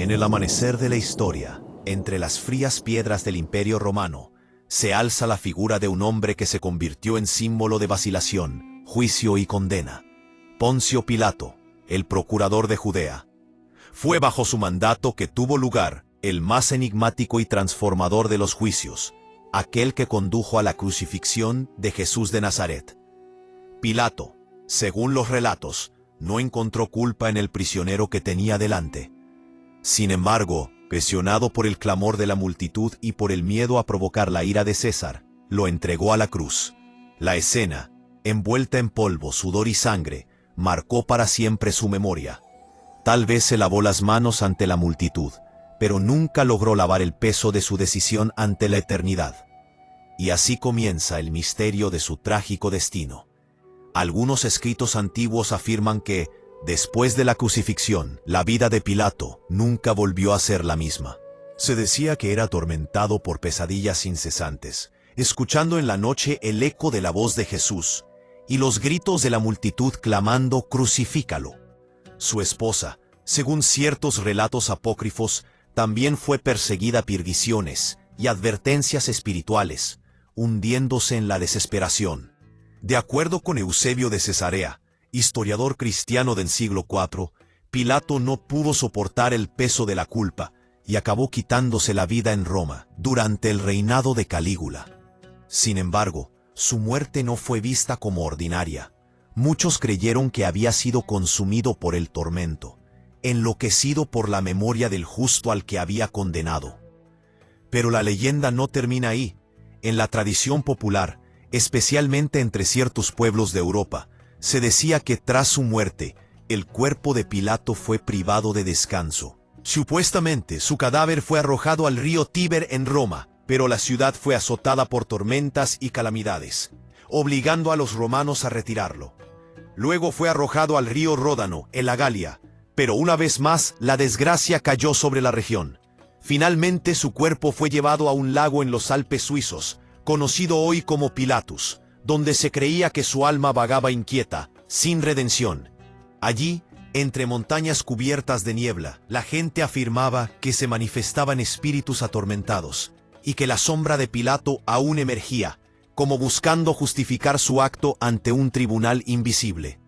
En el amanecer de la historia, entre las frías piedras del Imperio Romano, se alza la figura de un hombre que se convirtió en símbolo de vacilación, juicio y condena. Poncio Pilato, el procurador de Judea. Fue bajo su mandato que tuvo lugar el más enigmático y transformador de los juicios, aquel que condujo a la crucifixión de Jesús de Nazaret. Pilato, según los relatos, no encontró culpa en el prisionero que tenía delante. Sin embargo, presionado por el clamor de la multitud y por el miedo a provocar la ira de César, lo entregó a la cruz. La escena, envuelta en polvo, sudor y sangre, marcó para siempre su memoria. Tal vez se lavó las manos ante la multitud, pero nunca logró lavar el peso de su decisión ante la eternidad. Y así comienza el misterio de su trágico destino. Algunos escritos antiguos afirman que, después de la crucifixión, la vida de Pilato nunca volvió a ser la misma. Se decía que era atormentado por pesadillas incesantes, escuchando en la noche el eco de la voz de Jesús y los gritos de la multitud clamando «Crucifícalo». Su esposa, según ciertos relatos apócrifos, también fue perseguida por visiones y advertencias espirituales, hundiéndose en la desesperación. De acuerdo con Eusebio de Cesarea, historiador cristiano del siglo IV, Pilato no pudo soportar el peso de la culpa y acabó quitándose la vida en Roma durante el reinado de Calígula. Sin embargo, su muerte no fue vista como ordinaria. Muchos creyeron que había sido consumido por el tormento, enloquecido por la memoria del justo al que había condenado. Pero la leyenda no termina ahí. En la tradición popular, especialmente entre ciertos pueblos de Europa, se decía que tras su muerte, el cuerpo de Pilato fue privado de descanso. Supuestamente, su cadáver fue arrojado al río Tíber en Roma, pero la ciudad fue azotada por tormentas y calamidades, obligando a los romanos a retirarlo. Luego fue arrojado al río Ródano, en la Galia, pero una vez más la desgracia cayó sobre la región. Finalmente su cuerpo fue llevado a un lago en los Alpes suizos, conocido hoy como Pilatus, donde se creía que su alma vagaba inquieta, sin redención. Allí, entre montañas cubiertas de niebla, la gente afirmaba que se manifestaban espíritus atormentados, y que la sombra de Pilato aún emergía, como buscando justificar su acto ante un tribunal invisible.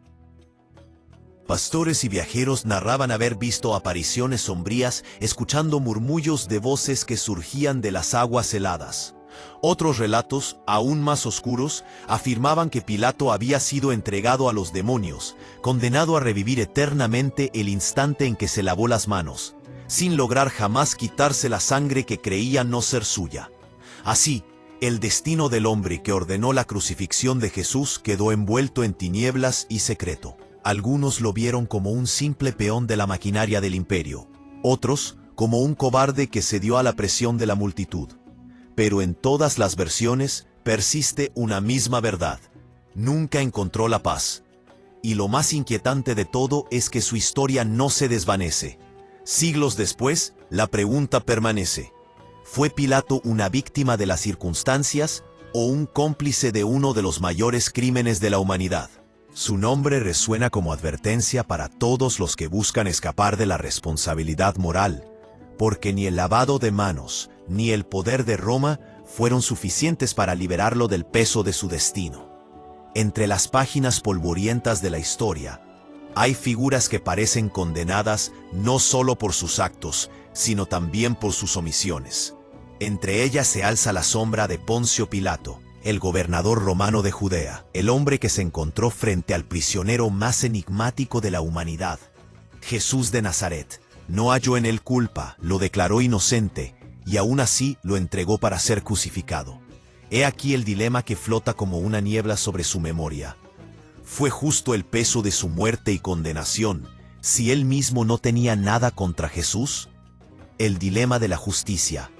Pastores y viajeros narraban haber visto apariciones sombrías, escuchando murmullos de voces que surgían de las aguas heladas. Otros relatos, aún más oscuros, afirmaban que Pilato había sido entregado a los demonios, condenado a revivir eternamente el instante en que se lavó las manos, sin lograr jamás quitarse la sangre que creía no ser suya. Así, el destino del hombre que ordenó la crucifixión de Jesús quedó envuelto en tinieblas y secreto. Algunos lo vieron como un simple peón de la maquinaria del imperio, otros como un cobarde que cedió a la presión de la multitud. Pero en todas las versiones persiste una misma verdad: nunca encontró la paz. Y lo más inquietante de todo es que su historia no se desvanece. Siglos después, la pregunta permanece: ¿fue Pilato una víctima de las circunstancias o un cómplice de uno de los mayores crímenes de la humanidad? Su nombre resuena como advertencia para todos los que buscan escapar de la responsabilidad moral, porque ni el lavado de manos ni el poder de Roma fueron suficientes para liberarlo del peso de su destino. Entre las páginas polvorientas de la historia, hay figuras que parecen condenadas no solo por sus actos, sino también por sus omisiones. Entre ellas se alza la sombra de Poncio Pilato, el gobernador romano de Judea, el hombre que se encontró frente al prisionero más enigmático de la humanidad. Jesús de Nazaret no halló en él culpa, lo declaró inocente, y aún así lo entregó para ser crucificado. He aquí el dilema que flota como una niebla sobre su memoria. ¿Fue justo el peso de su muerte y condenación, si él mismo no tenía nada contra Jesús? El dilema de la justicia.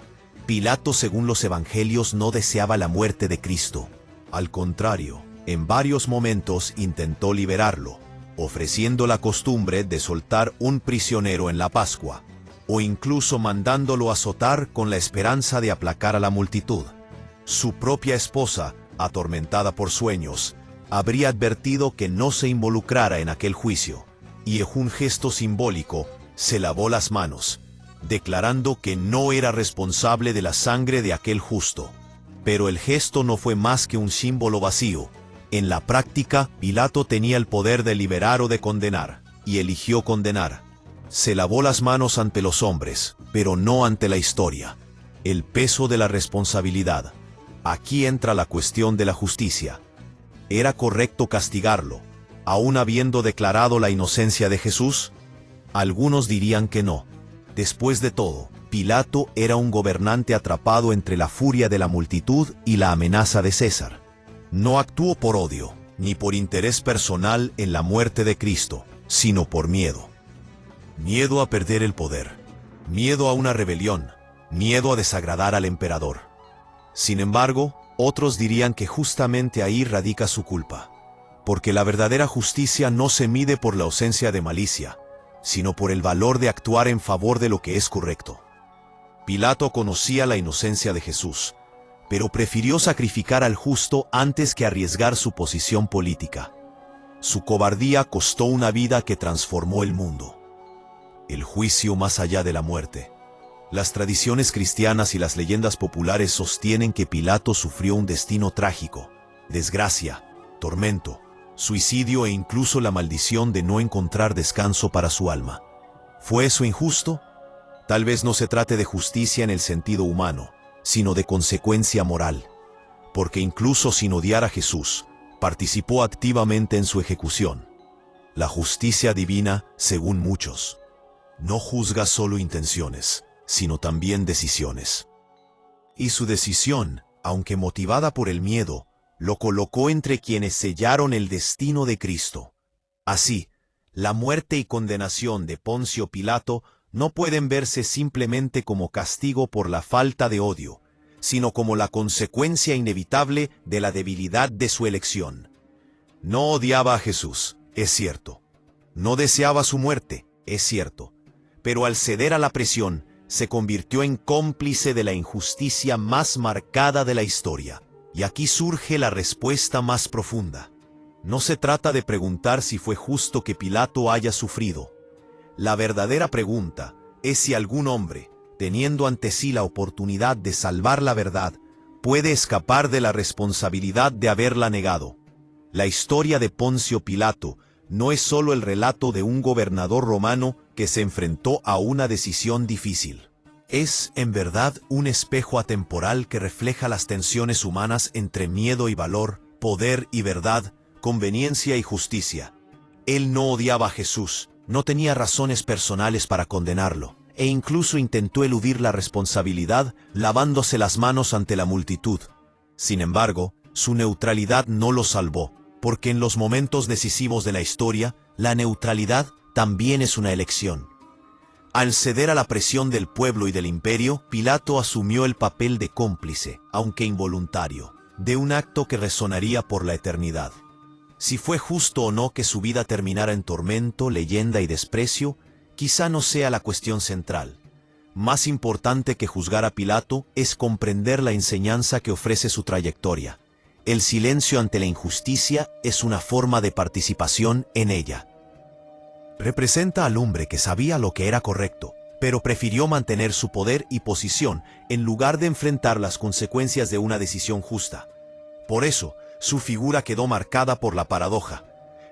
Pilato, según los evangelios, no deseaba la muerte de Cristo. Al contrario, en varios momentos intentó liberarlo, ofreciendo la costumbre de soltar un prisionero en la Pascua, o incluso mandándolo azotar con la esperanza de aplacar a la multitud. Su propia esposa, atormentada por sueños, habría advertido que no se involucrara en aquel juicio, y en un gesto simbólico, se lavó las manos, declarando que no era responsable de la sangre de aquel justo. Pero el gesto no fue más que un símbolo vacío. En la práctica, Pilato tenía el poder de liberar o de condenar, y eligió condenar. Se lavó las manos ante los hombres, pero no ante la historia. El peso de la responsabilidad. Aquí entra la cuestión de la justicia. ¿Era correcto castigarlo, aún habiendo declarado la inocencia de Jesús? Algunos dirían que no. Después de todo, Pilato era un gobernante atrapado entre la furia de la multitud y la amenaza de César. No actuó por odio, ni por interés personal en la muerte de Cristo, sino por miedo. Miedo a perder el poder, miedo a una rebelión, miedo a desagradar al emperador. Sin embargo, otros dirían que justamente ahí radica su culpa, porque la verdadera justicia no se mide por la ausencia de malicia, sino por el valor de actuar en favor de lo que es correcto. Pilato conocía la inocencia de Jesús, pero prefirió sacrificar al justo antes que arriesgar su posición política. Su cobardía costó una vida que transformó el mundo. El juicio más allá de la muerte. Las tradiciones cristianas y las leyendas populares sostienen que Pilato sufrió un destino trágico, desgracia, tormento, suicidio e incluso la maldición de no encontrar descanso para su alma. ¿Fue eso injusto? Tal vez no se trate de justicia en el sentido humano, sino de consecuencia moral, porque incluso sin odiar a Jesús, participó activamente en su ejecución. La justicia divina, según muchos, no juzga solo intenciones, sino también decisiones. Y su decisión, aunque motivada por el miedo, lo colocó entre quienes sellaron el destino de Cristo. Así, la muerte y condenación de Poncio Pilato no pueden verse simplemente como castigo por la falta de odio, sino como la consecuencia inevitable de la debilidad de su elección. No odiaba a Jesús, es cierto. No deseaba su muerte, es cierto. Pero al ceder a la presión, se convirtió en cómplice de la injusticia más marcada de la historia. Y aquí surge la respuesta más profunda. No se trata de preguntar si fue justo que Pilato haya sufrido. La verdadera pregunta es si algún hombre, teniendo ante sí la oportunidad de salvar la verdad, puede escapar de la responsabilidad de haberla negado. La historia de Poncio Pilato no es solo el relato de un gobernador romano que se enfrentó a una decisión difícil. Es, en verdad, un espejo atemporal que refleja las tensiones humanas entre miedo y valor, poder y verdad, conveniencia y justicia. Él no odiaba a Jesús, no tenía razones personales para condenarlo, e incluso intentó eludir la responsabilidad lavándose las manos ante la multitud. Sin embargo, su neutralidad no lo salvó, porque en los momentos decisivos de la historia, la neutralidad también es una elección. Al ceder a la presión del pueblo y del imperio, Pilato asumió el papel de cómplice, aunque involuntario, de un acto que resonaría por la eternidad. Si fue justo o no que su vida terminara en tormento, leyenda y desprecio, quizá no sea la cuestión central. Más importante que juzgar a Pilato es comprender la enseñanza que ofrece su trayectoria. El silencio ante la injusticia es una forma de participación en ella. Representa al hombre que sabía lo que era correcto, pero prefirió mantener su poder y posición en lugar de enfrentar las consecuencias de una decisión justa. Por eso, su figura quedó marcada por la paradoja.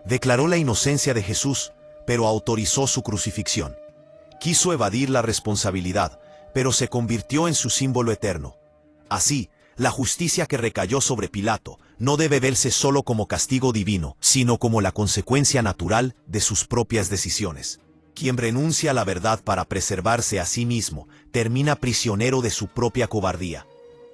Declaró la inocencia de Jesús, pero autorizó su crucifixión. Quiso evadir la responsabilidad, pero se convirtió en su símbolo eterno. Así, la justicia que recayó sobre Pilato no debe verse solo como castigo divino, sino como la consecuencia natural de sus propias decisiones. Quien renuncia a la verdad para preservarse a sí mismo, termina prisionero de su propia cobardía.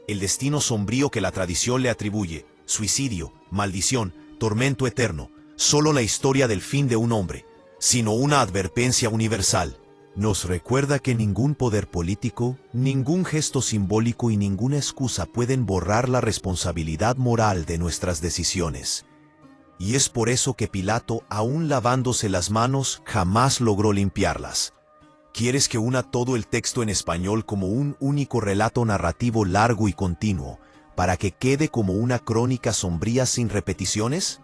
El destino sombrío que la tradición le atribuye, suicidio, maldición, tormento eterno, solo la historia del fin de un hombre, sino una advertencia universal. Nos recuerda que ningún poder político, ningún gesto simbólico y ninguna excusa pueden borrar la responsabilidad moral de nuestras decisiones. Y es por eso que Pilato, aún lavándose las manos, jamás logró limpiarlas. ¿Quieres que una todo el texto en español como un único relato narrativo largo y continuo, para que quede como una crónica sombría sin repeticiones?